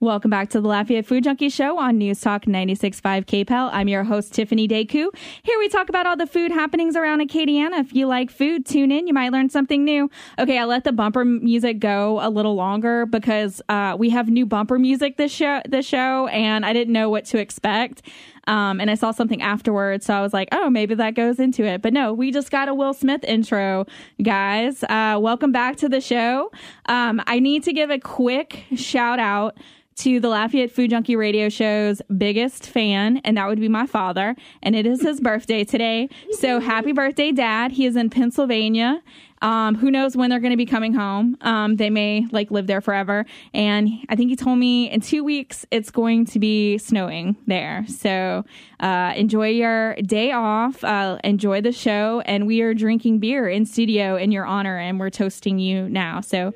Welcome back to the Lafayette Food Junkie Show on News Talk 96.5 KPEL. I'm your host, Tiffiany Deku. Here we talk about all the food happenings around Acadiana. If you like food, tune in. You might learn something new. Okay, I let the bumper music go a little longer because we have new bumper music this show, and I didn't know what to expect. And I saw something afterwards, so I was like, oh, maybe that goes into it. But no, we just got a Will Smith intro, guys. Welcome back to the show. I need to give a quick shout out to the Lafayette Food Junkie radio show's biggest fan, and that would be my father. And it is his birthday today. So happy birthday, Dad. He is in Pennsylvania. Who knows when they're going to be coming home. They may live there forever. And I think he told me in 2 weeks it's going to be snowing there. So enjoy your day off. Enjoy the show. And we are drinking beer in studio in your honor, and we're toasting you now. So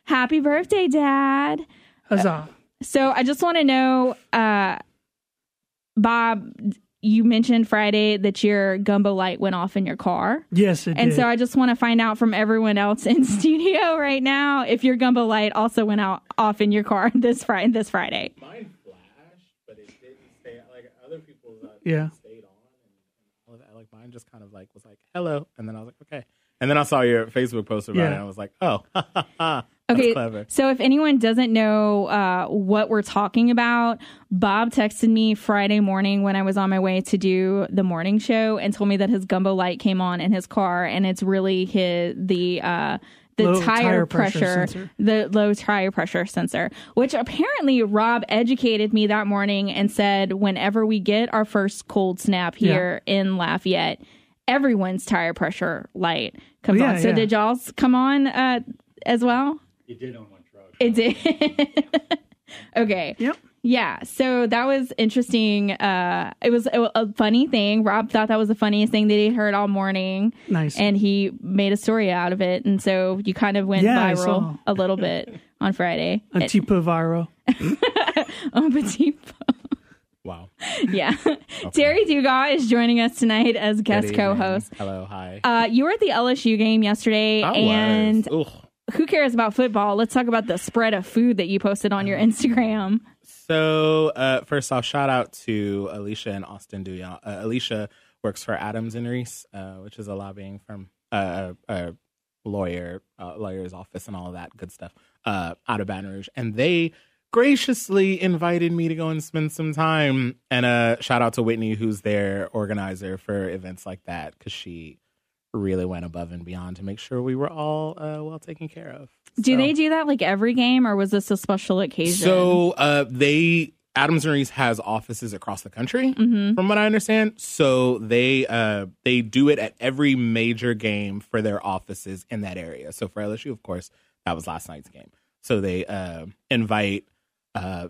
happy birthday, Dad. Huzzah. So I just want to know, Bob, you mentioned Friday that your gumbo light went off in your car. Yes, it did. And so I just want to find out from everyone else in studio right now if your gumbo light also went off in your car this Friday. Mine flashed, but it didn't stay. Like other people's, stayed on, and all of that. Like mine just kind of was like hello, and then I was like okay, and then I saw your Facebook post about it, and I was like oh, okay, clever. So if anyone doesn't know what we're talking about, Bob texted me Friday morning when I was on my way to do the morning show and told me that his gumbo light came on in his car, and it's really the tire pressure, the low tire pressure sensor, which apparently Rob educated me that morning and said whenever we get our first cold snap here in Lafayette, everyone's tire pressure light comes on. So did y'all's come on as well? It did on one truck. It did. Okay. Yep. Yeah. So that was interesting. It was a funny thing. Rob thought that was the funniest thing that he heard all morning. Nice. And he made a story out of it. And so you kind of went viral a little bit on Friday. Un petit peu viral. Un petit peu. Wow. Yeah. Okay. Terry Dugas is joining us tonight as guest co-host. Hello. Hi. You were at the LSU game yesterday. Who cares about football? Let's talk about the spread of food that you posted on your Instagram. So, first off, shout out to Alicia and Austin Duyan. Alicia works for Adams and Reese, which is a lobbying firm, lawyer's office and all of that good stuff out of Baton Rouge. And they graciously invited me to go and spend some time. And shout out to Whitney, who's their organizer for events like that, because she really went above and beyond to make sure we were all well taken care of. Do they do that every game, or was this a special occasion? So Adams and Reese has offices across the country, from what I understand. So they do it at every major game for their offices in that area. So for LSU, of course, that was last night's game. So they invite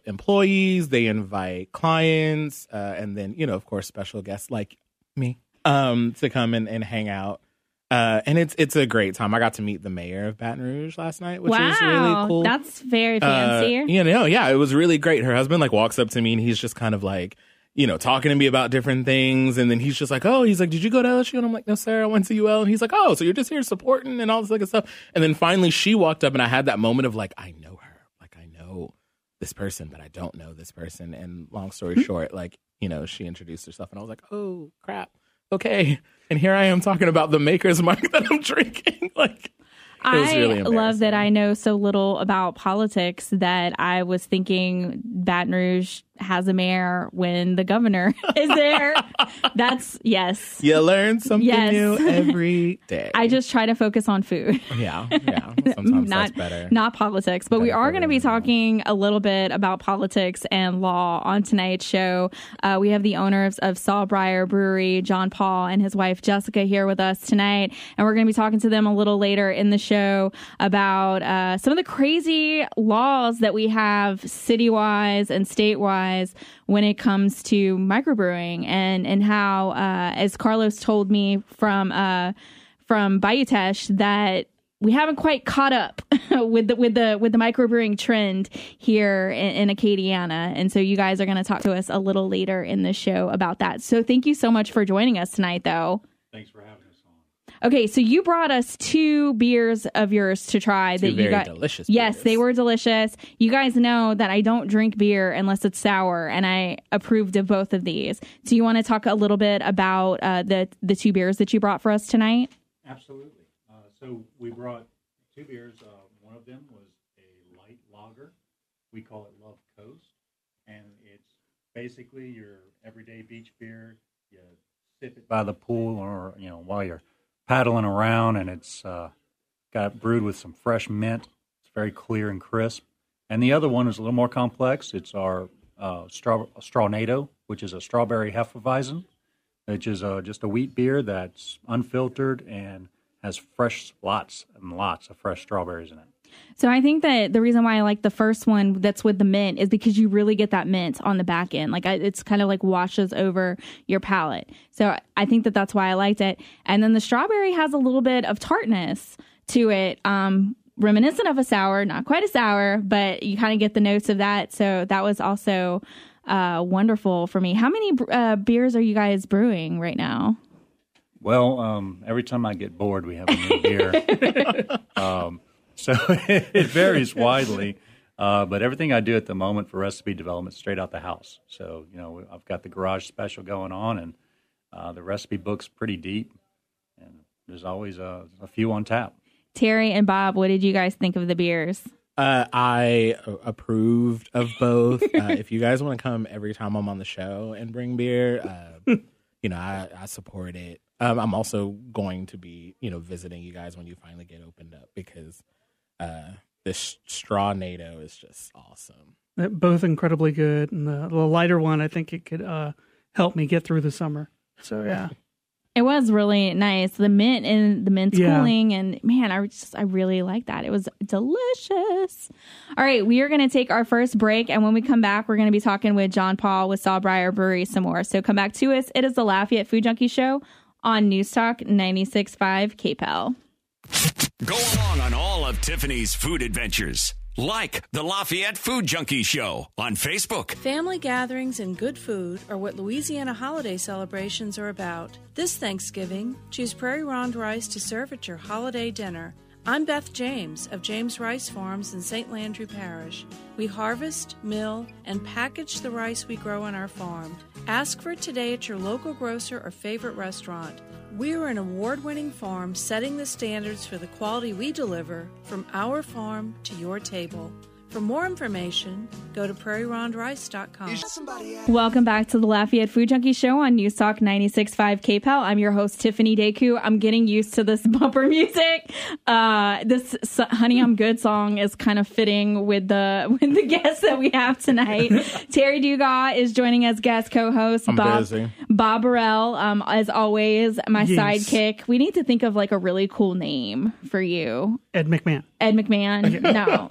employees, they invite clients, and then, of course, special guests like me to come and hang out. And it's a great time. I got to meet the mayor of Baton Rouge last night, which was really cool. That's very fancy. It was really great. Her husband walks up to me and he's just kind of talking to me about different things. And then he's just he's like, did you go to LSU? And I'm like, no, sir, I went to UL. And he's like, oh, so you're just here supporting and all this good stuff. And then finally she walked up and I had that moment of I know her. I know this person, but I don't know this person. And long story short, she introduced herself and I was like, oh, crap. Okay. And here I am talking about the Maker's Mark that I'm drinking. I love that I know so little about politics that I was thinking Baton Rouge has a mayor when the governor is there. Yes. You learn something new every day. I just try to focus on food. Yeah. Sometimes that's better. Not politics. But we are going to be talking a little bit about politics and law on tonight's show. We have the owners of SawBriar Brewery, John Paul, and his wife Jessica here with us tonight. And we're going to be talking to them a little later in the show about some of the crazy laws that we have city-wise and state-wise when it comes to microbrewing and how, as Carlos told me from Bayou Teche, that we haven't quite caught up with the microbrewing trend here in Acadiana. And so you guys are going to talk to us a little later in the show about that. So thank you so much for joining us tonight, though. Thanks for having us on. Okay, so you brought us 2 beers of yours to try. Two that you very got delicious Yes, beers. they were delicious. You guys know that I don't drink beer unless it's sour, and I approved of both of these. Do you want to talk a little bit about the 2 beers that you brought for us tonight? Absolutely. So we brought 2 beers. One of them was a light lager. We call it Love Coast, and it's basically your everyday beach beer. You sip it by the pool, or while you're paddling around, and it's got brewed with some fresh mint. It's very clear and crisp. And the other one is a little more complex. It's our Strawnato, which is a strawberry Hefeweizen, which is just a wheat beer that's unfiltered and has lots and lots of fresh strawberries in it. So I think that the reason why I like the first one that's with the mint is because you really get that mint on the back end. It's kind of like washes over your palate. So I think that that's why I liked it. And then the strawberry has a little bit of tartness to it, reminiscent of a sour, not quite a sour, but you kind of get the notes of that. So that was also wonderful for me. How many beers are you guys brewing right now? Well, every time I get bored, we have a new beer. So it varies widely, but everything I do at the moment for recipe development is straight out the house. So, I've got the garage special going on, and the recipe book's pretty deep, and there's always a few on tap. Terry and Bob, what did you guys think of the beers? I approved of both. If you guys want to come every time I'm on the show and bring beer, I support it. I'm also going to be, visiting you guys when you finally get opened up, because this Strawnato is just awesome. They're both incredibly good. And the lighter one, I think it could help me get through the summer. So, yeah. It was really nice. The mint's cooling, and man, I really like that. It was delicious. All right, we are going to take our first break, and when we come back, we're going to be talking with John Paul with SawBriar Brewery some more. So come back to us. It is the Lafayette Food Junkie Show on News Talk 96.5 KPEL. Go along on all of Tiffany's food adventures. Like the Lafayette Food Junkie Show on Facebook. Family gatherings and good food are what Louisiana holiday celebrations are about. This Thanksgiving, choose Prairie Ronde rice to serve at your holiday dinner. I'm Beth James of James Rice Farms in St. Landry Parish. We harvest, mill, and package the rice we grow on our farm. Ask for it today at your local grocer or favorite restaurant. We are an award-winning farm setting the standards for the quality we deliver from our farm to your table. For more information, go to prairierice.com. Welcome back to the Lafayette Food Junkie Show on News Talk 96.5 KPEL. I'm your host, Tiffiany Deku. I'm getting used to this bumper music. This Honey, I'm Good song is kind of fitting with the guests that we have tonight. Terry Dugas is joining as guest co-host. I'm busy. Bob Burrell, as always, my sidekick. We need to think of like a really cool name for you. Ed McMahon. Ed McMahon? Okay. No.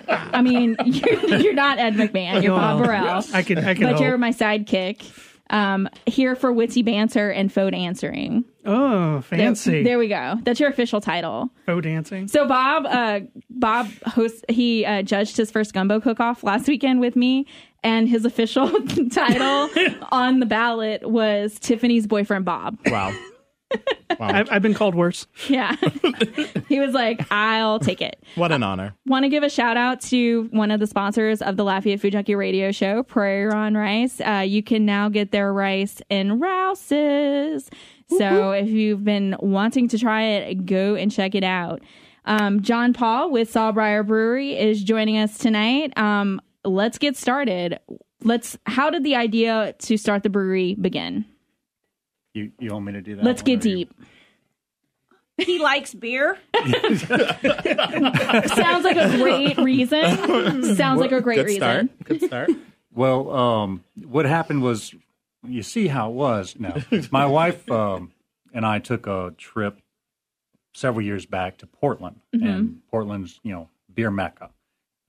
I mean, you're not Ed McMahon. You're Bob Burrell. I can but hope. You're my sidekick. Here for witty banter and faux answering. Oh, fancy. There we go. That's your official title. Faux dancing. So Bob hosts. He judged his first gumbo cook-off last weekend with me, and his official title on the ballot was Tiffany's boyfriend Bob. Wow. Wow. I've been called worse. Yeah. He was like, I'll take it. What an honor. Want to give a shout out to one of the sponsors of the Lafayette Food Junkie radio show, Prairie Ronde Rice. You can now get their rice in Rouse's. So if you've been wanting to try it, go and check it out. John Paul with SawBriar Brewery is joining us tonight. Let's get started. How did the idea to start the brewery begin? You want me to do that? Let's get deep. He likes beer. Sounds like a great reason. Sounds like a great reason. Good start. Well, what happened was, you see how it was. Now, my wife and I took a trip several years back to Portland, and Portland's, beer mecca.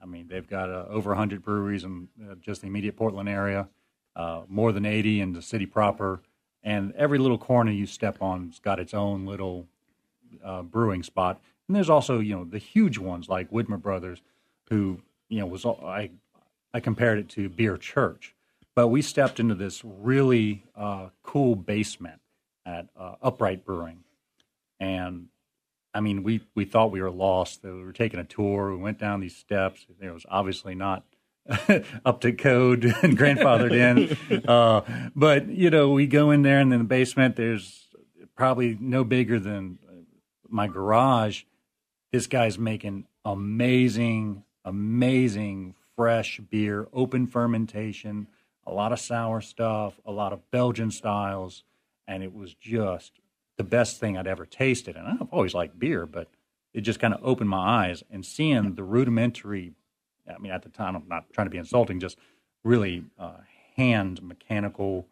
I mean, they've got over 100 breweries in just the immediate Portland area, more than 80 in the city proper. And every little corner you step on has got its own little brewing spot. And there's also, the huge ones like Widmer Brothers, who, I compared it to Beer Church. But we stepped into this really cool basement at Upright Brewing. And I mean, we thought we were lost. We were taking a tour. We went down these steps. It was obviously not up to code and grandfathered in. But, we go in there, and in the basement, there's probably no bigger than my garage. This guy's making amazing fresh beer, open fermentation, a lot of sour stuff, a lot of Belgian styles, and it was just the best thing I'd ever tasted. And I've always liked beer, but it just kind of opened my eyes, and seeing the rudimentary, I mean, at the time, I'm not trying to be insulting, just really hand mechanical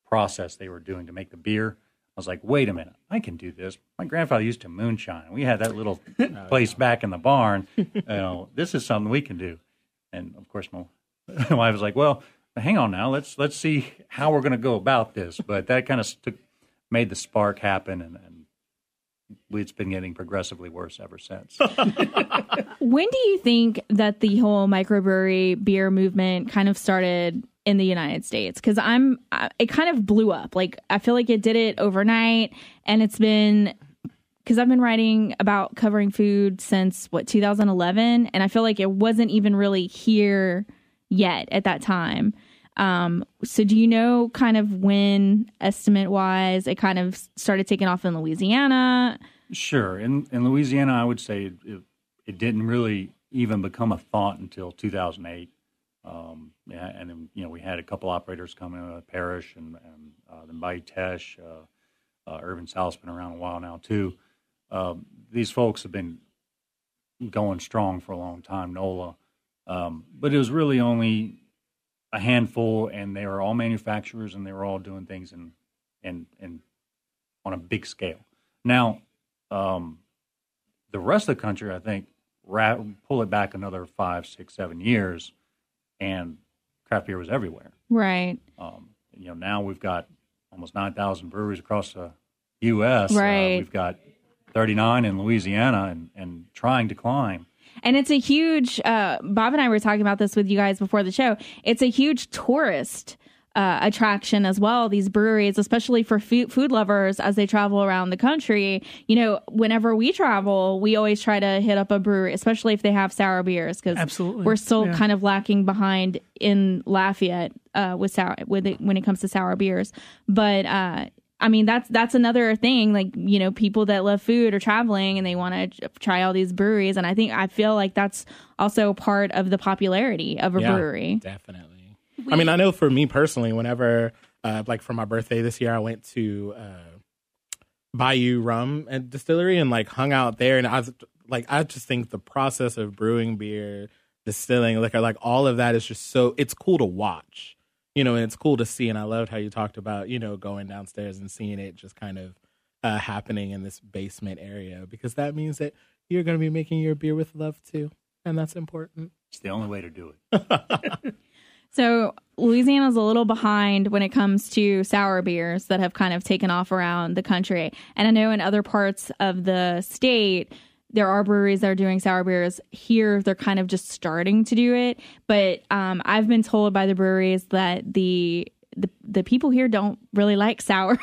process they were doing to make the beer. I was like, wait a minute, I can do this. My grandfather used to moonshine. We had that little place back in the barn. This is something we can do. And of course, my wife was like, well, hang on now. Let's see how we're going to go about this. But that kind of made the spark happen, and it's been getting progressively worse ever since. When do you think that the whole microbrewery beer movement kind of started in the United States? Because it kind of blew up. Like, I feel like it did it overnight, and it's been, because I've been writing about covering food since 2011, and I feel like it wasn't even really here yet at that time. So do you know kind of when, estimate wise, it kind of started taking off in Louisiana? Sure. In Louisiana, I would say it didn't really even become a thought until 2008. And then, we had a couple operators come in, Parrish and then Bay Tesh, Irvin South's been around a while now too. These folks have been going strong for a long time, NOLA. But it was really only a handful, and they were all manufacturers, and they were all doing things in on a big scale. Now, the rest of the country, I think, pull it back another 5, 6, 7 years, and craft beer was everywhere. Right. Now we've got almost 9,000 breweries across the U.S. Right. We've got 39 in Louisiana, and trying to climb. And it's a huge, Bob and I were talking about this with you guys before the show. It's a huge tourist attraction as well, these breweries, especially for food lovers as they travel around the country. Whenever we travel, we always try to hit up a brewery, especially if they have sour beers, because we're still kind of lacking behind in Lafayette when it comes to sour beers. But I mean, that's another thing, like, people that love food are traveling and they want to try all these breweries. And I feel like that's also part of the popularity of a brewery. Definitely. I mean, I know for me personally, whenever, like for my birthday this year, I went to Bayou Rum and Distillery and like hung out there. And I just think the process of brewing beer, distilling liquor, like all of that is just it's cool to watch. And it's cool to see. And I loved how you talked about, going downstairs and seeing it just kind of happening in this basement area, because that means that you're going to be making your beer with love too. And that's important. It's the only way to do it. So Louisiana's a little behind when it comes to sour beers that have kind of taken off around the country. And I know in other parts of the state, there are breweries that are doing sour beers. Here, they're kind of just starting to do it. But I've been told by the breweries that the people here don't really like sour.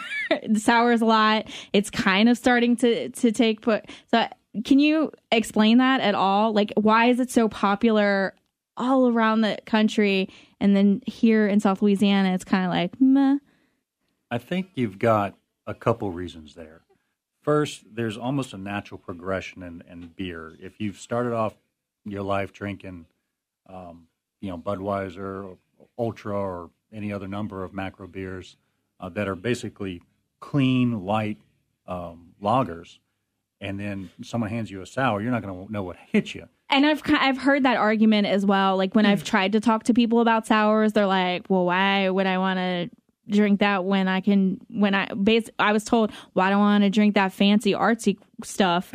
The sour is a lot. It's kind of starting to take put. So can you explain that at all? Like, why is it so popular all around the country, and then here in South Louisiana, it's kind of like, meh? I think you've got a couple reasons there. First, there's almost a natural progression in beer. If you've started off your life drinking, Budweiser, or Ultra, or any other number of macro beers that are basically clean, light lagers, and then someone hands you a sour, you're not going to know what hit you. And I've heard that argument as well. Like when I've tried to talk to people about sours, they're like, "Well, why would I want to drink that when I was told, why do I want to drink that fancy artsy stuff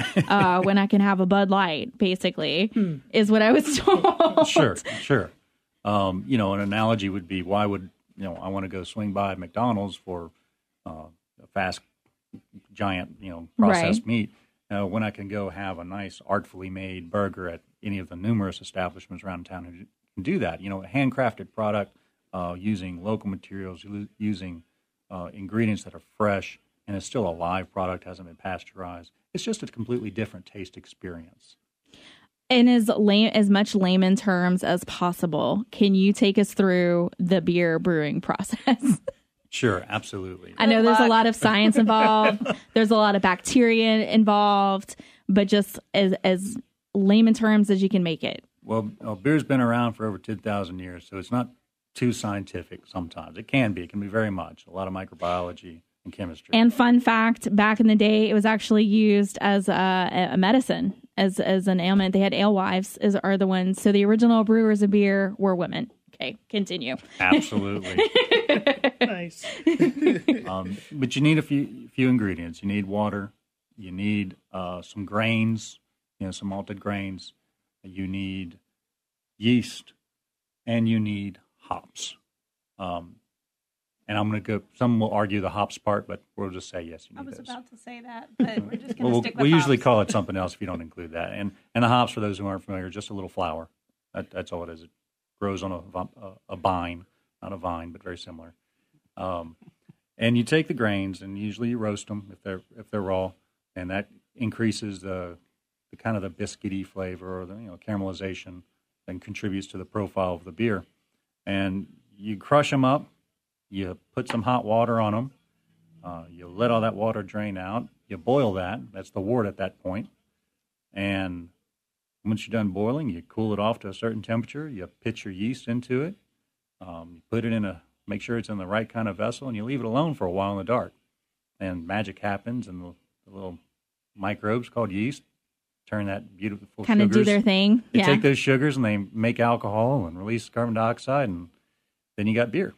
when I can have a Bud Light?" Basically, is what I was told. Sure. An analogy would be, why would I want to go swing by McDonald's for a fast, giant, processed meat when I can go have a nice, artfully made burger at any of the numerous establishments around town who can do that. A handcrafted product using local materials, using ingredients that are fresh and it's still a live product, hasn't been pasteurized. It's just a completely different taste experience. In as much layman terms as possible, can you take us through the beer brewing process? Sure, absolutely. I know there's a lot of science involved. There's a lot of bacteria involved, but just as layman terms as you can make it. Well, beer's been around for over 2,000 years, so it's not too scientific sometimes. It can be very much. A lot of microbiology and chemistry. And fun fact, back in the day, it was actually used as a medicine, as an ailment. They had alewives are the ones. So the original brewers of beer were women. Okay, continue. Absolutely. Nice. But you need a few ingredients. You need water. You need some grains, some malted grains. You need yeast, and you need hops. And I'm going to go. Some will argue the hops part, but we'll just say yes. You need I was those. about to say that, but we're just going to stick with we'll usually hops. call it something else if you don't include that. And the hops, for those who aren't familiar, just a little flour. That's all it is. It grows on a vine, not a vine, but very similar. And you take the grains, and usually you roast them if they're raw, and that increases the kind of the biscuity flavor or the caramelization, and contributes to the profile of the beer. And you crush them up. You put some hot water on them. You let all that water drain out. You boil that. That's the wort at that point. And once you're done boiling, you cool it off to a certain temperature. You pitch your yeast into it. You put it make sure it's in the right kind of vessel, and you leave it alone for a while in the dark. And magic happens, and the little microbes called yeast turn that beautiful sugars. Kind of do their thing. They take those sugars, and they make alcohol and release carbon dioxide, and then you got beer.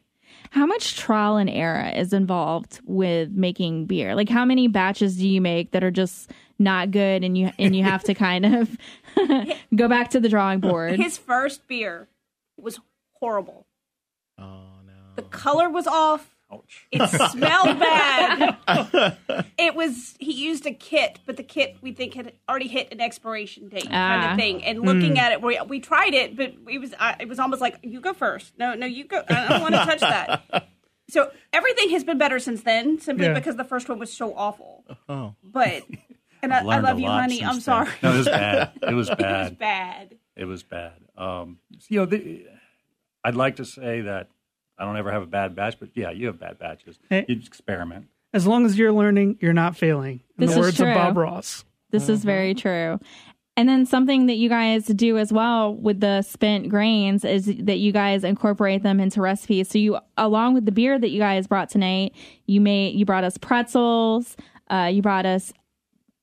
How much trial and error is involved with making beer? Like, how many batches do you make that are just not good, and you have to kind of go back to the drawing board? His first beer was horrible. Oh, no. The color was off. Ouch. It smelled bad. He used a kit, but the kit we think had already hit an expiration date kind of thing. And looking at it, we tried it, but it was almost like, you go first. No, you go. I don't want to touch that. So everything has been better since then, simply because the first one was so awful. Oh. But, and I love you, honey. I'm sorry. No, it was bad. It was bad. It was bad. It was bad. I'd like to say that I don't ever have a bad batch, but yeah, you have bad batches. Hey. You experiment. As long as you're learning, you're not failing. In This the is words true. of Bob Ross. This is very true. And then something that you guys do as well with the spent grains is that you guys incorporate them into recipes. So you, along with the beer that you guys brought tonight, you brought us pretzels, you brought us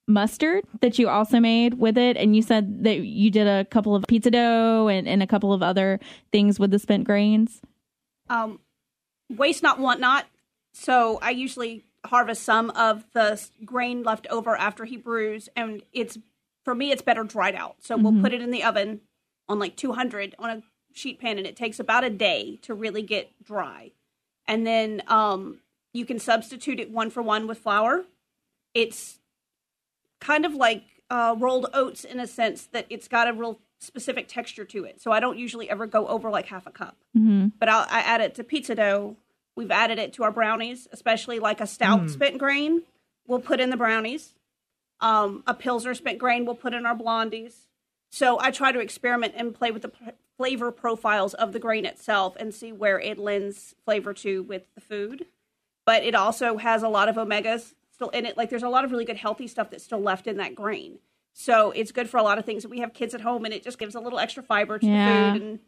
mustard that you also made with it. And you said that you did a couple of pizza dough and a couple of other things with the spent grains. Waste not, want not. So I usually harvest some of the grain left over after he brews, and for me it's better dried out. So we'll put it in the oven on like 200 on a sheet pan, and it takes about a day to really get dry. And then you can substitute it 1-for-1 with flour. It's kind of like rolled oats in a sense that it's got a real specific texture to it. So I don't usually ever go over like half a cup. But I add it to pizza dough. We've added it to our brownies, especially like a stout spent grain. We'll put in the brownies. A Pilsner spent grain we'll put in our blondies. So I try to experiment and play with the flavor profiles of the grain itself and see where it lends flavor to with the food. But it also has a lot of omegas still in it. Like, there's a lot of really good healthy stuff that's still left in that grain. So it's good for a lot of things. We have kids at home, and it just gives a little extra fiber to the food, and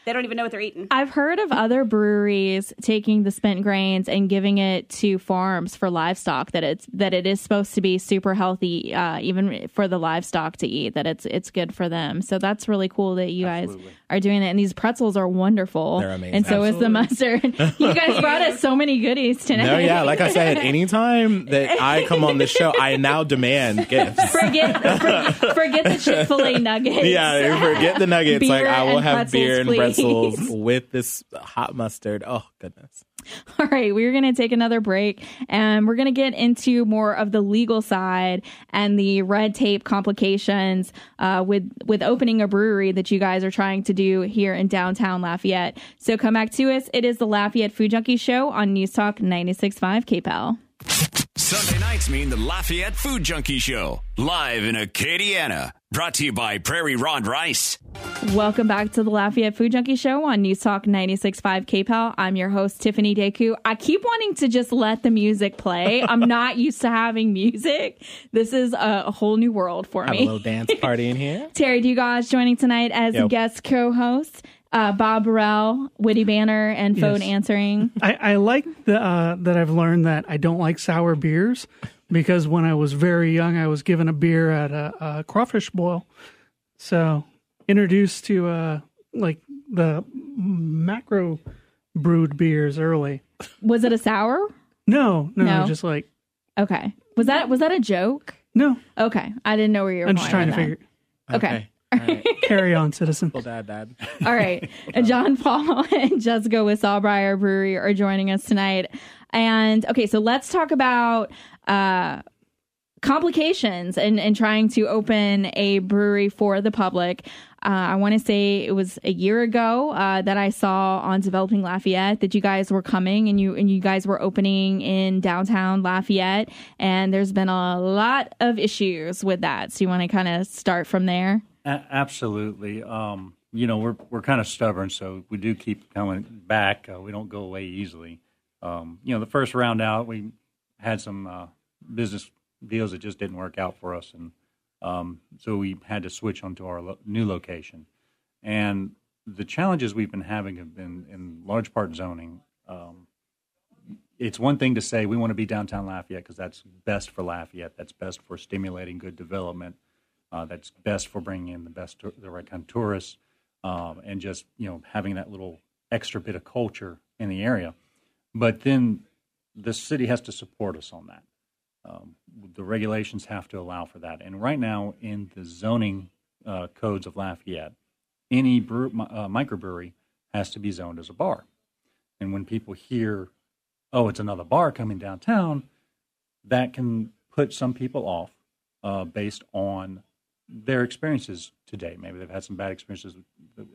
they don't even know what they're eating. I've heard of other breweries taking the spent grains and giving it to farms for livestock, that it is supposed to be super healthy, even for the livestock to eat, that it's good for them. So that's really cool that you guys are doing that. And these pretzels are wonderful. They're amazing. And so is the mustard. You guys brought us so many goodies tonight. No, yeah, like I said, anytime that I come on this show, I now demand gifts. Forget the Chick-fil-A nuggets. Yeah, forget the nuggets. Beer like, I will and have pretzels, beer and please. pretzels with this hot mustard. Oh, goodness. All right, we're going to take another break, and we're going to get into more of the legal side and the red tape complications with opening a brewery that you guys are trying to do here in downtown Lafayette. So come back to us. It is the Lafayette Food Junkie Show on News Talk 96.5 KPEL. Sunday nights mean the Lafayette Food Junkie Show, live in Acadiana. Brought to you by Prairie Ron Rice. Welcome back to the Lafayette Food Junkie Show on News Talk 96.5 KPEL. I'm your host, Tiffiany Deku. I keep wanting to just let the music play. I'm not used to having music. This is a whole new world for me. Have a little dance party in here. Terry Dugas joining tonight as a guest co-host. Bob Burrell, witty banner, and phone answering. I like that I've learned that I don't like sour beers because when I was very young, I was given a beer at a crawfish boil. So introduced to like the macro brewed beers early. Was it a sour? No, just like. Okay. Was that a joke? No. Okay. I didn't know where you were I'm going just trying to with figure. Okay. All right. Carry on, citizen. Well, dad. All right. John Paul and Jessica with SawBriar Brewery are joining us tonight. And okay, so let's talk about complications and trying to open a brewery for the public. I want to say it was a year ago that I saw on Developing Lafayette that you guys were coming and you guys were opening in downtown Lafayette, and there's been a lot of issues with that. So you want to kind of start from there? Absolutely. We're kind of stubborn, so we do keep coming back. We don't go away easily. The first round out, we had some business deals that just didn't work out for us, and so we had to switch onto our new location. And the challenges we've been having have been in large part zoning. It's one thing to say we want to be downtown Lafayette because that's best for Lafayette. That's best for stimulating good development. That's best for bringing in the right kind of tourists, and just having that little extra bit of culture in the area. But then the city has to support us on that. The regulations have to allow for that. And right now, in the zoning codes of Lafayette, any microbrewery has to be zoned as a bar. And when people hear, oh, it's another bar coming downtown, that can put some people off based on their experiences today. Maybe they've had some bad experiences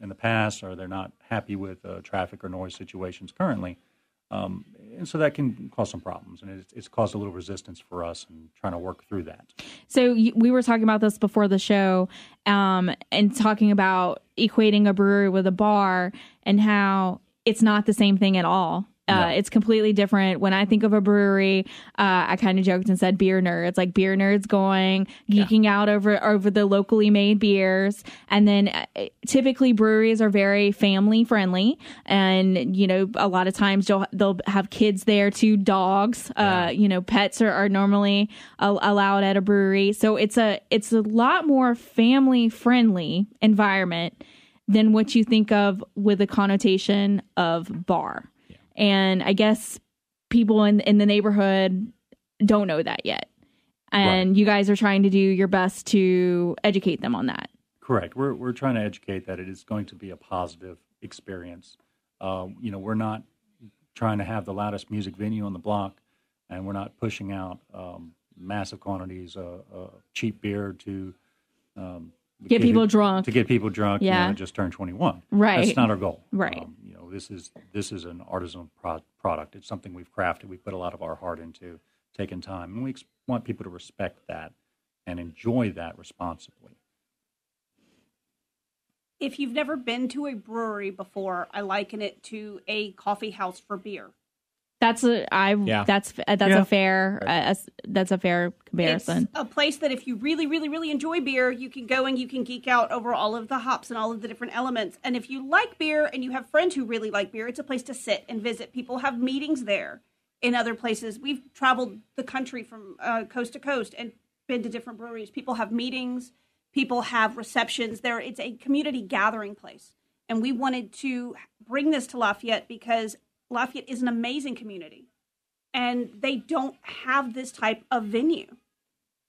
in the past, or they're not happy with traffic or noise situations currently. And so that can cause some problems, and it's caused a little resistance for us in trying to work through that. So we were talking about this before the show, and talking about equating a brewery with a bar and how it's not the same thing at all. No. It's completely different. When I think of a brewery, I kind of joked and said beer nerds, like beer nerds geeking out over the locally made beers. And then typically breweries are very family friendly. And, a lot of times they'll have kids there too, dogs. Pets are normally allowed at a brewery. So it's a lot more family friendly environment than what you think of with the connotation of bar. And I guess people in the neighborhood don't know that yet. And right. You guys are trying to do your best to educate them on that. Correct. We're trying to educate that it is going to be a positive experience. We're not trying to have the loudest music venue on the block, and we're not pushing out massive quantities of cheap beer to get people drunk. To get people drunk, just turn 21. Right. That's not our goal. Right. This is an artisan product. It's something we've crafted. We put a lot of our heart into, taking time, and we want people to respect that and enjoy that responsibly. If you've never been to a brewery before, I liken it to a coffee house for beer. That's a fair comparison. It's a place that if you really, really, really enjoy beer, you can go and you can geek out over all of the hops and all of the different elements. And if you like beer and you have friends who really like beer, it's a place to sit and visit. People have meetings there. In other places, we've traveled the country from coast to coast and been to different breweries. People have meetings. People have receptions there. It's a community gathering place. And we wanted to bring this to Lafayette because Lafayette is an amazing community, and they don't have this type of venue.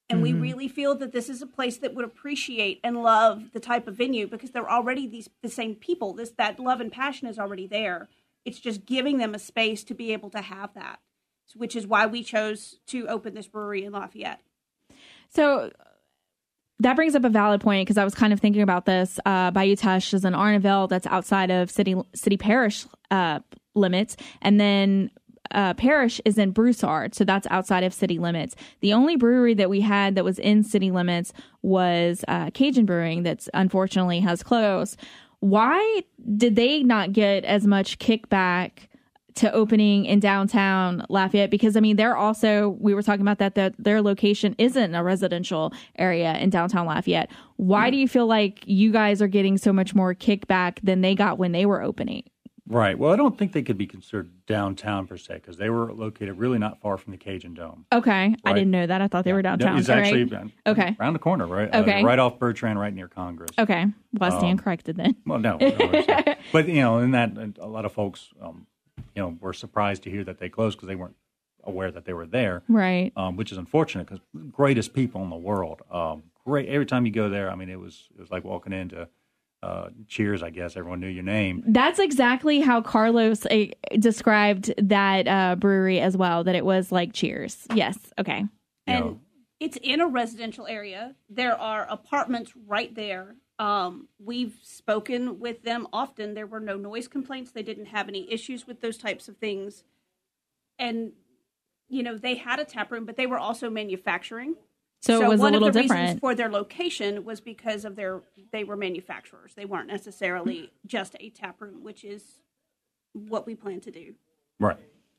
And we really feel that this is a place that would appreciate and love the type of venue because they're already the same people. That love and passion is already there. It's just giving them a space to be able to have that, which is why we chose to open this brewery in Lafayette. So that brings up a valid point because I was kind of thinking about this. Bayou Teche is in Arneville that's outside of city parish limits, and then parish is in Broussard, so that's outside of city limits. The only brewery that we had that was in city limits was Cajun Brewing, that's unfortunately has closed. Why did they not get as much kickback to opening in downtown Lafayette? Because, I mean, they're also, we were talking about that their location isn't a residential area in downtown Lafayette. Why do you feel like you guys are getting so much more kickback than they got when they were opening? Right. Well, I don't think they could be considered downtown per se, because they were located really not far from the Cajun Dome. Okay. Right? I didn't know that. I thought they were downtown. It's actually okay. Around the corner, right? Okay. Right off Bertrand, right near Congress. Okay. Well, I stand corrected then. Well, no. But, in that, a lot of folks, were surprised to hear that they closed because they weren't aware that they were there. Right. Which is unfortunate, because greatest people in the world. Great. Every time you go there, I mean, it was like walking into Cheers, I guess. Everyone knew your name. That's exactly how Carlos described that brewery as well, that it was like Cheers. Yes. Okay. And it's in a residential area. There are apartments right there. We've spoken with them often. There were no noise complaints. They didn't have any issues with those types of things. And, they had a tap room, but they were also manufacturing. So it was a little different. One of the reasons for their location was because of they were manufacturers. They weren't necessarily just a tap room, which is what we plan to do. Right.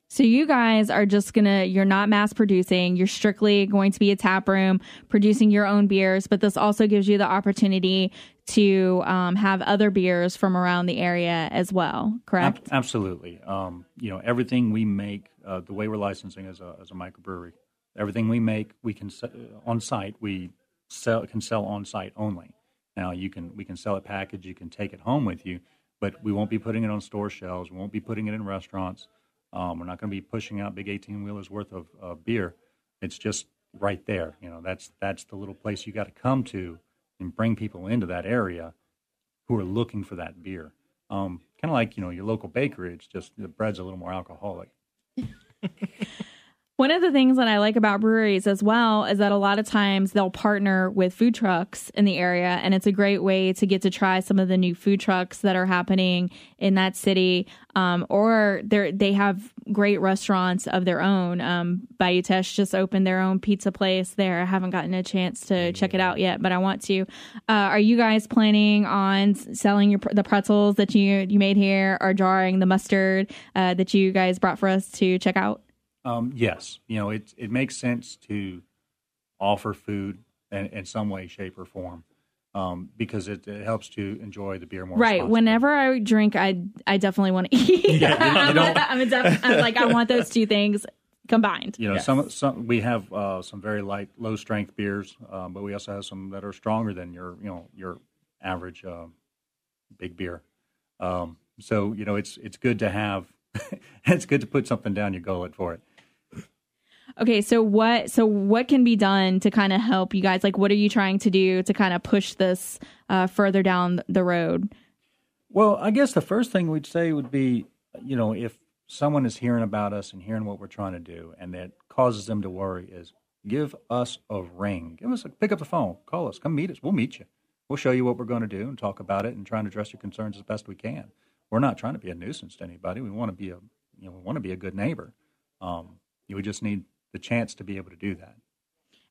So you guys are just you're not mass producing. You're strictly going to be a tap room producing your own beers, but this also gives you the opportunity to have other beers from around the area as well, correct? Absolutely. Everything we make, the way we're licensing as a microbrewery, everything we make, we can on site. We can sell on site only. Now we can sell it packaged. You can take it home with you, but we won't be putting it on store shelves. We won't be putting it in restaurants. We're not going to be pushing out big 18-wheelers worth of beer. It's just right there. That's the little place you got to come to and bring people into that area who are looking for that beer. Kind of like your local bakery. It's just the bread's a little more alcoholic. One of the things that I like about breweries as well is that a lot of times they'll partner with food trucks in the area, and it's a great way to get to try some of the new food trucks that are happening in that city. Or they have great restaurants of their own. Bayou Teche just opened their own pizza place there. I haven't gotten a chance to check it out yet, but I want to. Are you guys planning on selling the pretzels that you made here, or jarring the mustard that you guys brought for us to check out? Yes. It makes sense to offer food in some way, shape, or form, because it helps to enjoy the beer more. Right. Whenever I drink, I definitely want to eat. Yeah, I want those two things combined. Yes. Some we have some very light, low strength beers, but we also have some that are stronger than your average big beer. So it's good to have. It's good to put something down your gullet for it. Okay, so what can be done to kind of help you guys? Like, what are you trying to do to kind of push this further down the road? Well, I guess the first thing we'd say would be, if someone is hearing about us and hearing what we're trying to do, and that causes them to worry, is give us a ring. Pick up the phone, call us, come meet us. We'll meet you. We'll show you what we're going to do and talk about it and try and address your concerns as best we can. We're not trying to be a nuisance to anybody. We want to be a good neighbor. We just need the chance to be able to do that.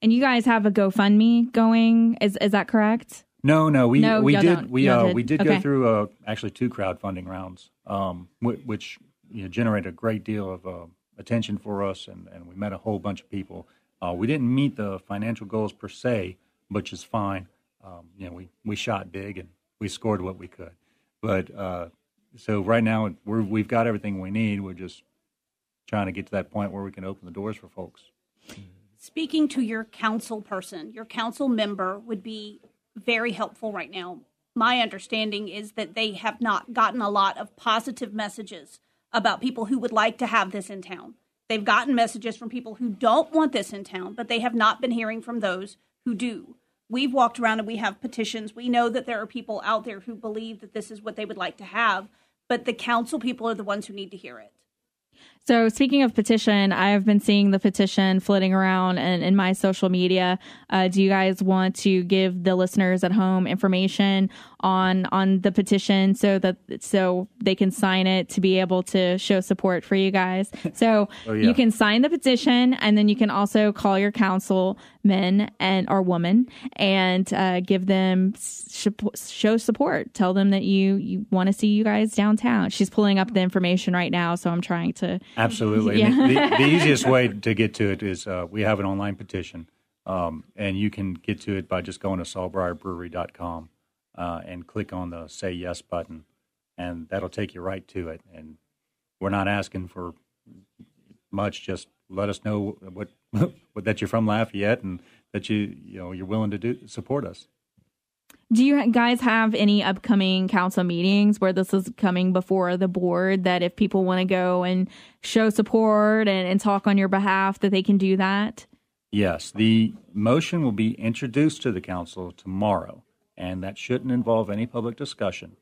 And you guys have a GoFundMe going? Is that correct? No. We did okay. Go through actually 2 crowdfunding rounds, which generated a great deal of attention for us, and we met a whole bunch of people. We didn't meet the financial goals per se, which is fine. We shot big and we scored what we could, but. So right now we've got everything we need. We're just trying to get to that point where we can open the doors for folks. Speaking to your council person, your council member would be very helpful right now. My understanding is that they have not gotten a lot of positive messages about people who would like to have this in town. They've gotten messages from people who don't want this in town, but they have not been hearing from those who do. We've walked around and we have petitions. We know that there are people out there who believe that this is what they would like to have, but the council people are the ones who need to hear it. So speaking of petition, I've been seeing the petition floating around in my social media. Do you guys want to give the listeners at home information on the petition so they can sign it to be able to show support for you guys. So you can sign the petition, and then you can also call your councilman or woman and give them show support. Tell them that you want to see you guys downtown. She's pulling up the information right now, so I'm trying to. Absolutely. Yeah. The easiest way to get to it is we have an online petition, and you can get to it by just going to SawBriarBrewery.com and click on the Say Yes button, and that'll take you right to it. And we're not asking for much; just let us know what that you're from Lafayette and that you're willing to support us. Do you guys have any upcoming council meetings where this is coming before the board, that if people want to go and show support and talk on your behalf, that they can do that? Yes. The motion will be introduced to the council tomorrow, and that shouldn't involve any public discussion.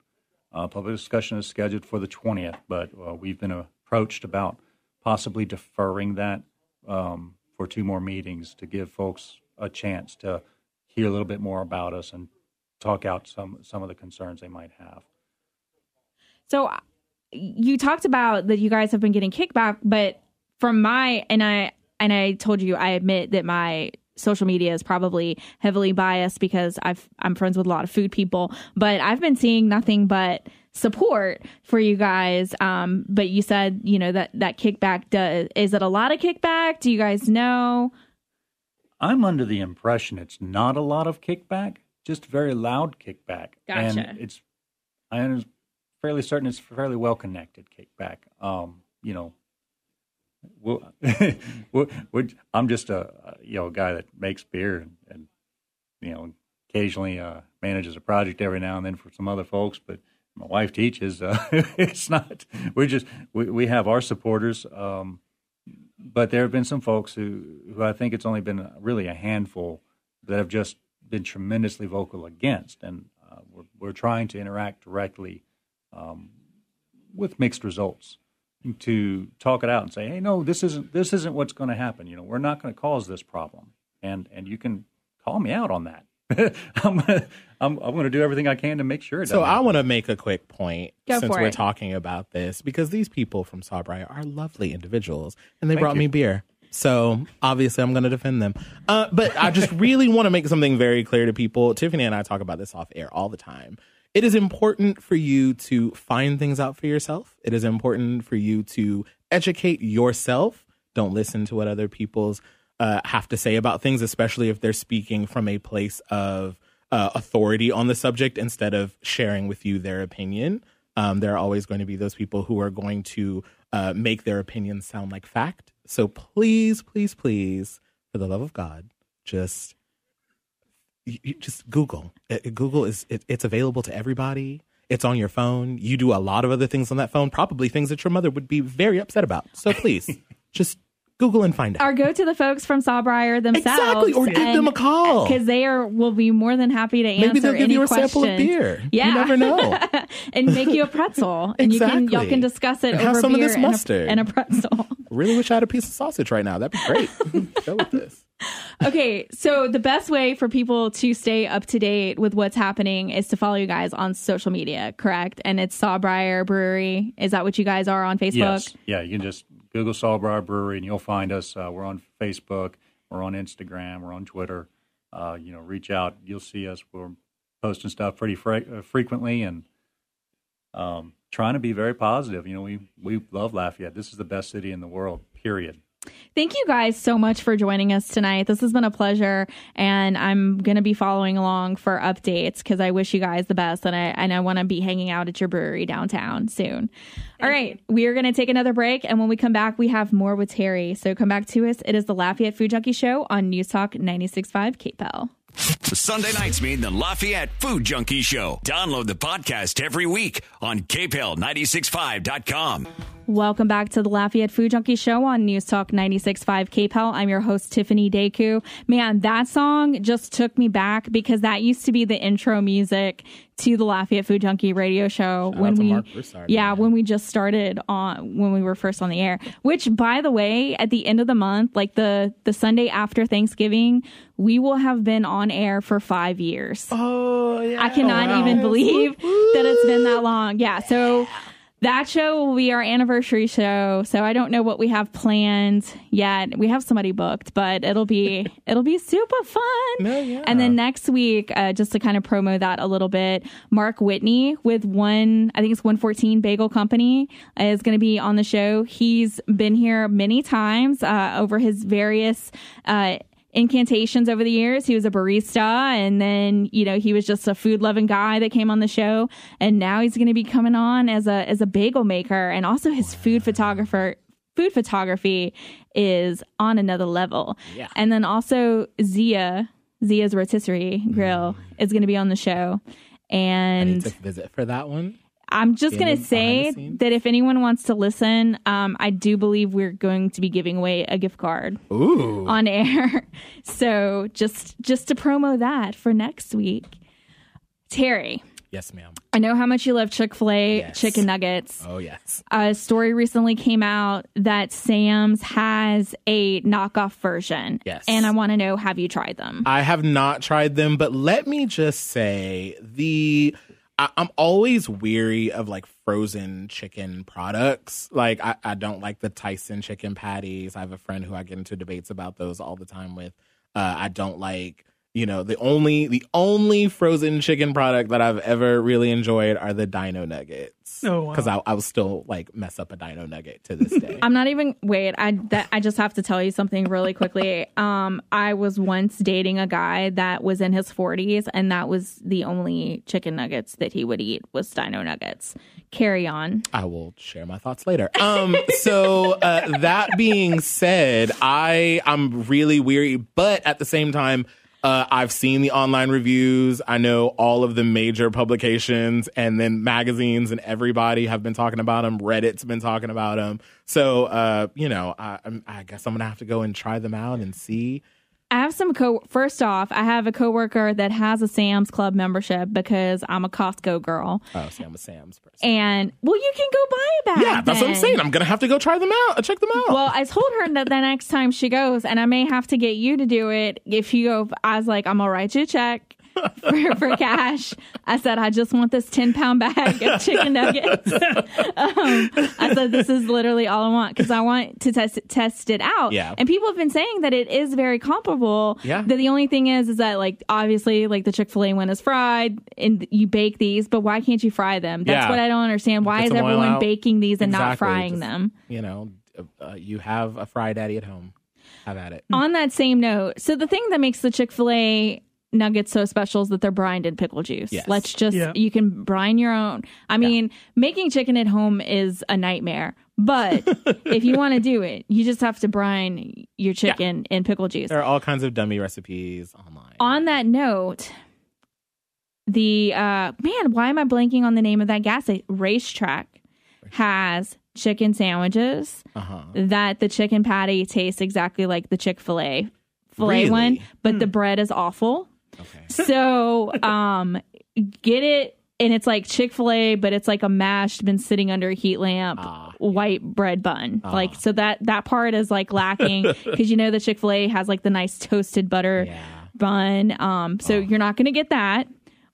Public discussion is scheduled for the 20th, but we've been approached about possibly deferring that for 2 more meetings to give folks a chance to hear a little bit more about us and talk out some of the concerns they might have. So you talked about that you guys have been getting kickback, but from I told you, I admit that my social media is probably heavily biased because I'm friends with a lot of food people, but I've been seeing nothing but support for you guys. But you said, that kickback is it a lot of kickback? Do you guys know? I'm under the impression it's not a lot of kickback. Just very loud kickback. Gotcha. And I'm fairly certain it's fairly well connected kickback. I'm just a guy that makes beer and occasionally manages a project every now and then for some other folks. But my wife teaches. It's not. We have our supporters, but there have been some folks who I think it's only been really a handful that have just been tremendously vocal against, and we're trying to interact directly with mixed results to talk it out and say, hey, no, this isn't what's going to happen. We're not going to cause this problem, and you can call me out on that. I'm going to do everything I can to make sure it doesn't happen. I want to make a quick point since we're it. talking about this, because these people from SawBriar are lovely individuals, and they brought me beer. So obviously I'm going to defend them. But I just really want to make something very clear to people. Tiffiany and I talk about this off air all the time. It is important for you to find things out for yourself. It is important for you to educate yourself. Don't listen to what other people's have to say about things, especially if they're speaking from a place of authority on the subject instead of sharing with you their opinion. There are always going to be those people who are going to make their opinions sound like fact. So please, please, please, for the love of God, just Google. Google it's available to everybody. It's on your phone. You do a lot of other things on that phone, probably things that your mother would be very upset about. So please, just Google and find out. Or go to the folks from SawBriar themselves. Exactly, or give them a call. Because they will be more than happy to answer any questions. Maybe they'll give you a sample of beer. Yeah. You never know. And make you a pretzel. And Exactly. y'all can discuss it and over have some beer of this mustard. and a pretzel. Really wish I had a piece of sausage right now. That'd be great. Go with this. Okay, so the best way for people to stay up to date with what's happening is to follow you guys on social media, correct? And it's SawBriar Brewery. Is that what you guys are on Facebook? Yes. Yeah, you can just Google SawBriar Brewery and you'll find us. We're on Facebook. We're on Instagram. We're on Twitter. Reach out. You'll see us. We're posting stuff pretty frequently and trying to be very positive. We love Lafayette. This is the best city in the world, period. Thank you guys so much for joining us tonight. This has been a pleasure, and I'm going to be following along for updates because I wish you guys the best, and I want to be hanging out at your brewery downtown soon. All right, we are going to take another break, and when we come back, we have more with Terry. So come back to us. It is the Lafayette Food Junkie Show on News Talk 96.5 KPEL. Sunday nights mean the Lafayette Food Junkie Show. Download the podcast every week on KPEL965.com. Welcome back to the Lafayette Food Junkie Show on News Talk 96.5 KPEL. I'm your host, Tiffiany Deku. Man, that song just took me back because that used to be the intro music to the Lafayette Food Junkie radio show when we just started when we were first on the air. Which, by the way, at the end of the month, like the Sunday after Thanksgiving, we will have been on air for 5 years. Oh, yeah. I cannot even believe that it's been that long. Yeah, so that show will be our anniversary show. So I don't know what we have planned yet. We have somebody booked, but it'll be super fun. And then next week, just to kind of promo that a little bit, Mark Whitney with I think it's 114 Bagel Company is going to be on the show. He's been here many times over his various incantations over the years. He was a barista, and then he was just a food loving guy that came on the show, and now he's going to be coming on as a bagel maker, and also his food photography is on another level. And then also Zia's Rotisserie Grill is going to be on the show, and I need to visit for that one. I'm just going to say that if anyone wants to listen, I do believe we're going to be giving away a gift card on air. So just to promo that for next week. Terry. Yes, ma'am. I know how much you love Chick-fil-A chicken nuggets. Oh, yes. A story recently came out that Sam's has a knockoff version. Yes. And I want to know, have you tried them? I have not tried them, but let me just say I'm always weary of like frozen chicken products. Like I don't like the Tyson chicken patties. I have a friend who I get into debates about those all the time with. I don't like, the only frozen chicken product that I've ever really enjoyed are the Dino Nuggets. Oh, wow. Because I will still like mess up a Dino Nugget to this day. I'm not even, wait, I just have to tell you something really quickly. I was once dating a guy that was in his 40s, and that was the only chicken nuggets that he would eat was Dino Nuggets. Carry on. I will share my thoughts later. So that being said, I'm really weary, but at the same time, I've seen the online reviews. I know all of the major publications and then magazines and everybody have been talking about them. Reddit's been talking about them. So, I guess I'm going to have to go and try them out and see. I have first off, I have a coworker that has a Sam's Club membership because I'm a Costco girl. Oh, see, I'm a Sam's person. And, you can go buy a bag. Yeah, that's what I'm saying. I'm going to have to go try them out, check them out. Well, I told her that the next time she goes, and I may have to get you to do it if you go, I was like, I'm going to write you a check for cash. I said, I just want this 10-pound bag of chicken nuggets. I said, this is literally all I want because I want to test it out. Yeah. And people have been saying that it is very comparable. Yeah. That the only thing is that like obviously like the Chick-fil-A one is fried and you bake these, but why can't you fry them? That's what I don't understand. Why is everyone baking these and not frying them? You have a fry daddy at home. Have at it. On that same note, so the thing that makes the Chick-fil-A nuggets so special is that they're brined in pickle juice. Yes. Let's just, you can brine your own. I mean, making chicken at home is a nightmare, but if you want to do it, you just have to brine your chicken in pickle juice. There are all kinds of dummy recipes online. On that note, why am I blanking on the name of that gas station? Racetrack has chicken sandwiches that the chicken patty tastes exactly like the Chick-fil-A one, but the bread is awful. Okay. So, get it, and it's like Chick-fil-A, but it's like a mashed, been sitting under a heat lamp, white bread bun. Like, so that part is like lacking because the Chick-fil-A has like the nice toasted butter bun. So you're not going to get that.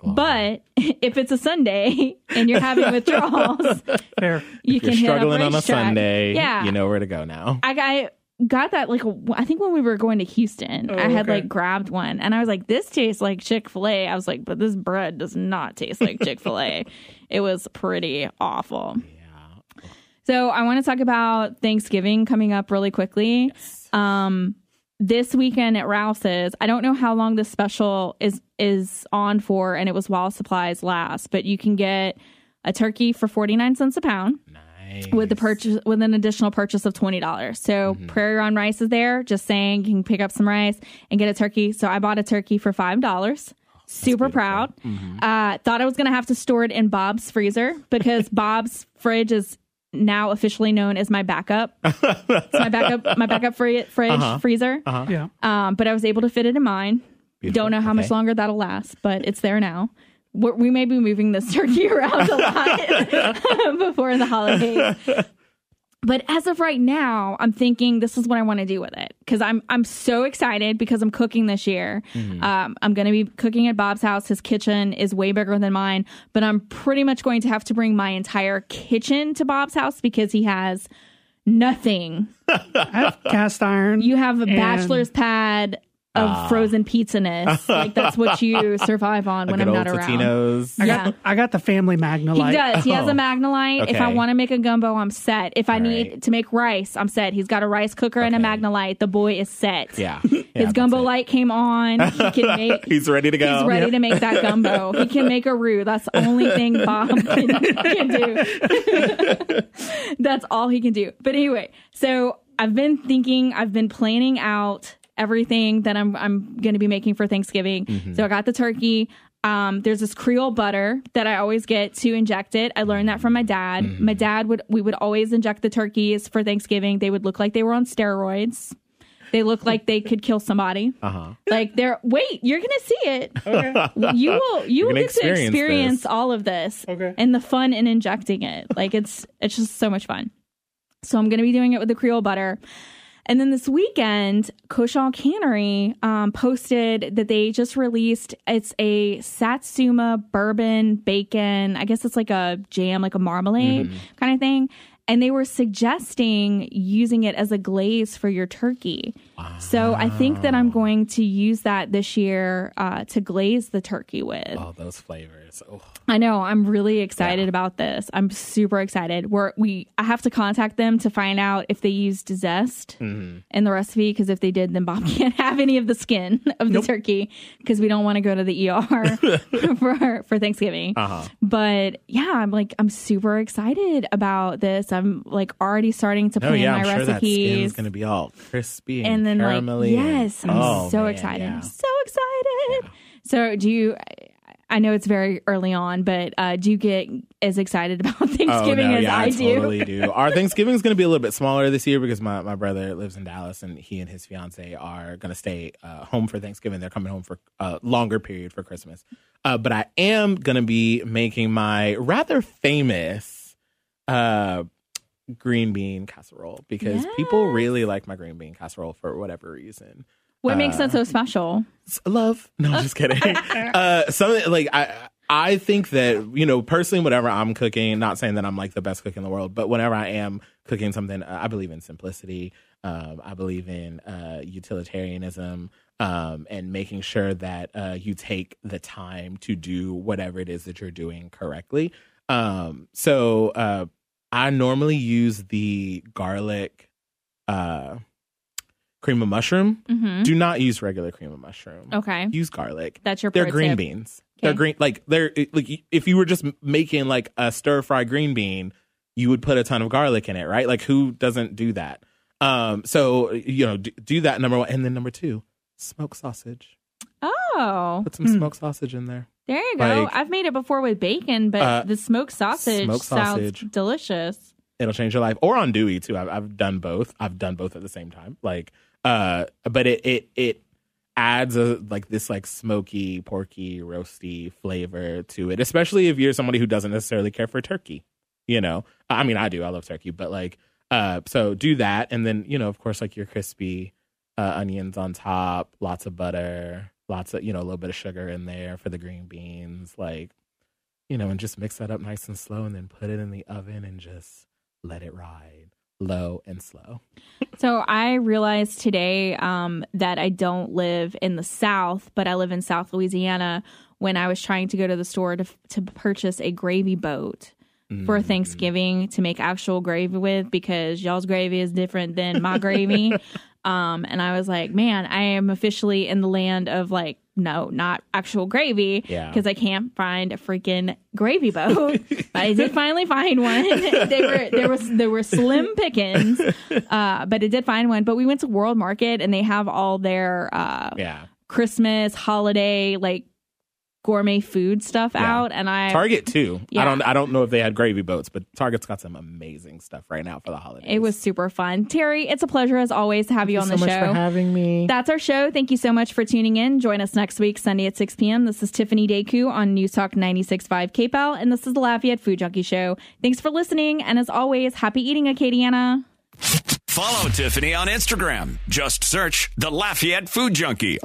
But if it's a Sunday and you're having withdrawals, fair. You can hit struggling up on a Sunday. Yeah. You know where to go now. I got that I think when we were going to Houston, I had like grabbed one and I was like, this tastes like Chick-fil-A. I was like, but this bread does not taste like Chick-fil-A. It was pretty awful. Yeah. So I want to talk about Thanksgiving coming up really quickly. Yes. This weekend at Rouse's, I don't know how long this special is on for, and it was while supplies last, but you can get a turkey for 49 cents a pound. Nice. With an additional purchase of $20. So Prairie Run Rice is there. Just saying, you can pick up some rice and get a turkey. So I bought a turkey for $5. Super proud. Thought I was going to have to store it in Bob's freezer because Bob's fridge is now officially known as my backup. It's my backup fridge, freezer. Yeah. But I was able to fit it in mine. Beautiful. Don't know how much longer that'll last, but it's there now. We may be moving this turkey around a lot before the holidays. But as of right now, I'm thinking this is what I want to do with it, because I'm so excited because I'm cooking this year. I'm going to be cooking at Bob's house. His kitchen is way bigger than mine, but I'm pretty much going to have to bring my entire kitchen to Bob's house because he has nothing. I have cast iron. You have a bachelor's pad of frozen pizza-ness. Like, that's what you survive on when I'm not around. Totino's. I got the family Magnolite. He does. He has a Magnolite. Okay. If I want to make a gumbo, I'm set. If I need to make rice, I'm set. He's got a rice cooker and a Magnolite. The boy is set. Yeah. His gumbo light came on. He can make. He's ready to go. He's ready to make that gumbo. He can make a roux. That's the only thing Bob can do. That's all he can do. But anyway, so I've been planning out everything that I'm going to be making for Thanksgiving. So I got the turkey. There's this Creole butter that I always get to inject it. I learned that from my dad. My dad we would always inject the turkeys for Thanksgiving. They would look like they were on steroids. They look like they could kill somebody. Like you're going to see it. Okay. You will get to experience this. all of this Okay. and the fun in injecting it. Like it's just so much fun. So I'm going to be doing it with the Creole butter. And then this weekend, Cochon Cannery posted that they just released, it's a Satsuma bourbon bacon. I guess it's like a jam, like a marmalade kind of thing. And they were suggesting using it as a glaze for your turkey. Wow. So I think that I'm going to use that this year to glaze the turkey with. Oh, those flavors. Oh. I know. I'm really excited about this. I'm super excited. I have to contact them to find out if they used zest in the recipe, because if they did, then Bob can't have any of the skin of the turkey, because we don't want to go to the ER for Thanksgiving. But yeah, I'm super excited about this. I'm like already starting to plan my I'm sure recipes. That skin's gonna be all crispy and then caramelly. Yes, I'm so excited. Yeah. I'm so excited. So I know it's very early on, but do you get as excited about Thanksgiving as I do? Totally do. Our Thanksgiving is going to be a little bit smaller this year because my brother lives in Dallas, and he and his fiance are going to stay home for Thanksgiving. They're coming home for a longer period for Christmas. But I am going to be making my rather famous green bean casserole, because people really like my green bean casserole for whatever reason. What makes it so special? Love. No, I'm just kidding. Something like I think that, personally, whenever I'm cooking, not saying that I'm like the best cook in the world, but whenever I am cooking something, I believe in simplicity. I believe in utilitarianism, and making sure that you take the time to do whatever it is that you're doing correctly. So I normally use the garlic cream of mushroom. Do not use regular cream of mushroom. Okay. Use garlic. That's your They're green tip. beans. Okay. They're green. Like if you were just making like a stir fry green bean, you would put a ton of garlic in it, right? Like, who doesn't do that? So do that, number one, and then number two, smoked sausage. Oh. Put some smoked sausage in there. There you go. Like, I've made it before with bacon, but the smoked sausage sounds delicious. It'll change your life. Or on Dewey too. I've done both. I've done both at the same time. Like, but it adds this smoky, porky, roasty flavor to it. Especially if you're somebody who doesn't necessarily care for turkey. I mean, I do. I love turkey, but so do that, and then of course, your crispy onions on top, lots of butter, lots of a little bit of sugar in there for the green beans, and just mix that up nice and slow, and then put it in the oven and just let it ride low and slow. So I realized today that I don't live in the South, but I live in South Louisiana, when I was trying to go to the store to purchase a gravy boat for Thanksgiving to make actual gravy with, because y'all's gravy is different than my gravy. And I was like, man, I am officially in the land of no, not actual gravy, because I can't find a freaking gravy boat. But I did finally find one. There were slim pickings, but I did find one. But we went to World Market, and they have all their Christmas holiday gourmet food stuff out, and Target too. Yeah. I don't know if they had gravy boats, but Target's got some amazing stuff right now for the holidays. It was super fun. Terry, it's a pleasure as always to have you on the show. Thank you so much for having me. That's our show. Thank you so much for tuning in. Join us next week, Sunday at 6 p.m. This is Tiffiany Deku on News Talk 96.5 KPEL, and this is the Lafayette Food Junkie Show. Thanks for listening, and as always, happy eating, Acadiana. Follow Tiffiany on Instagram. Just search The Lafayette Food Junkie.